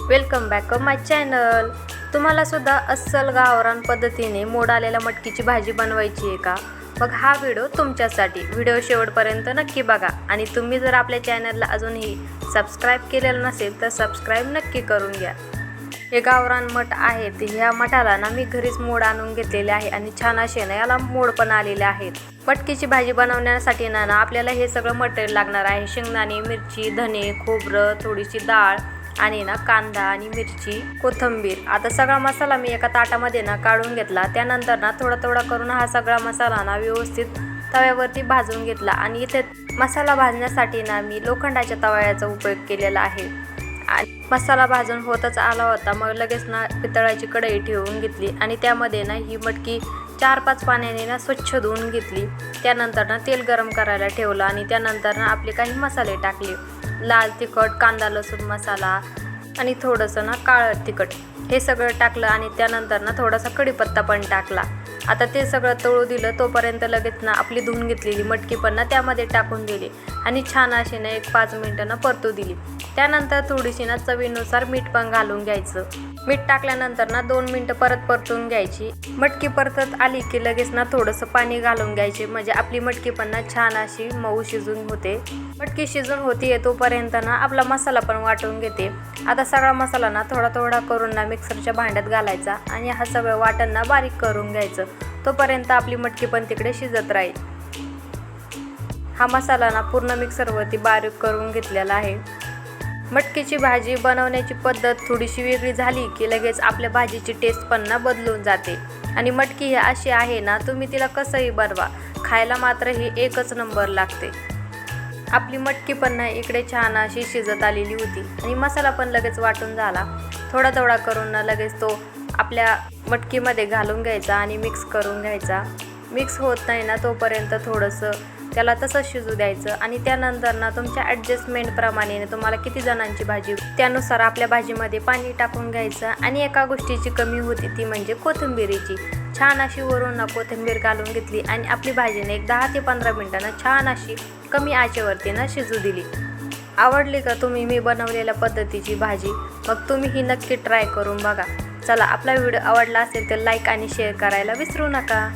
Welcome back माय channel. तुम्हाला सुद्धा अस्सल गावरान पद्धतीने मोड आलेल्या मटकीची भाजी बनवायची आहे का? मग हा व्हिडिओ तुमच्यासाठी। व्हिडिओ शेवटपर्यंत नक्की बघा आणि तुम्ही जर आपल्या चॅनलला अजूनही सबस्क्राइब केलेलं नसेल तर सबस्क्राइब नक्की करून घ्या। हे गावरान मठ आहेत, ह्या मठाला ना मी घरीच मोड आणून घेतलेले आहे आणि छान असे ना याला मोड पण आलेले आहेत। मटकीची भाजी बनवण्यासाठी ना आपल्याला हे सगळं मटेरियल लागणार आहे। शेंगदाणे, मिरची, धने, खोबरं, थोडीशी डाळ आणि ना कांदा आणि मिरची, कोथिंबीर। आता सगळा मसाला मी एका ताटामध्ये ना काढून घेतला। त्यानंतर ना थोडा थोडा करून हा सगळा मसाला ना व्यवस्थित तव्यावरती भाजून घेतला आणि इथे मसाला भाजण्यासाठी ना मी लोखंडाच्या तव्याचा उपयोग केलेला आहे। आणि मसाला भाजून होतच आला होता, मग लगेच ना पितळाची कढई ठेवून घेतली आणि त्यामध्ये ना ही मटकी 4-5 पाण्याने ना स्वच्छ धुवून घेतली। त्यानंतर ना तेल गरम करायला ठेवलं आणि त्यानंतर ना आपले काही मसाले टाकले। लाल तिखट, कांदा लसूण मसाला आणि थोडंसं ना काळं तिखट हे सगळं टाकलं आणि त्यानंतर ना थोडासा कढीपत्ता पण टाकला। आता ते सगळं तळू दिलं, तोपर्यंत लगेच ना आपली धुवून घेतलेली मटकी पण ना त्यामध्ये टाकून दिली आणि छान अशी ना 1-5 मिनिटं ना परतू दिली। त्यानंतर थोडीशी ना चवीनुसार मीठ पण घालून घ्यायचं। मीठ टाकल्यानंतर ना 2 मिनिटं परतून घ्यायची। मटकी परतत आली की लगेच ना थोडंसं पाणी घालून घ्यायचे, म्हणजे आपली मटकी पण ना छान अशी मऊ शिजून होते। मटकी शिजून होतीये तोपर्यंत ना आपला मसाला पण वाटून घेते। आता सगळा मसाला ना थोडा थोडा करून ना मिक्सरच्या भांड्यात घालायचा आणि हा सगळं वाटण ना बारीक करून घ्यायचं। तोपर्यंत आपली मटकी पण तिकडे शिजत राहील। हा मसाला ना पूर्ण मिक्सरवरती बारीक करून घेतलेला आहे। मटकीची भाजी बनवण्याची पद्धत थोडीशी वेगळी झाली की लगेच आपल्या भाजीची टेस्ट पण ना बदलून जाते। आणि मटकी ही अशी आहे ना, तुम्ही तिला कसंही बनवा, खायला मात्र ही एकच नंबर लागते। आपली मटकी पण ना इकडे छान अशी शिजत आलेली होती आणि मसाला पण लगेच वाटून झाला। थोडा थोडा करून ना लगेच तो आपल्या मटकीमध्ये घालून घ्यायचा आणि मिक्स करून घ्यायचा। मिक्स होत नाही ना तोपर्यंत थोडंसं त्याला तसंच शिजू द्यायचं आणि त्यानंतर ना तुमच्या ॲडजस्टमेंटप्रमाणे तुम्हाला किती जणांची भाजी त्यानुसार आपल्या भाजीमध्ये पाणी टाकून घ्यायचं। आणि एका गोष्टीची कमी होती ती म्हणजे कोथिंबीरीची। छान अशी वरून ना कोथिंबीर घालून घेतली आणि आपली भाजीने एक 10 ते 15 मिनिटांना छान अशी कमी आचेवरती ना शिजू दिली। आवडली का तुम्ही मी बनवलेल्या पद्धतीची भाजी? मग तुम्ही ही नक्की ट्राय करून बघा। चला, आपला व्हिडिओ आवडला असेल तर लाईक आणि शेअर करायला विसरू नका।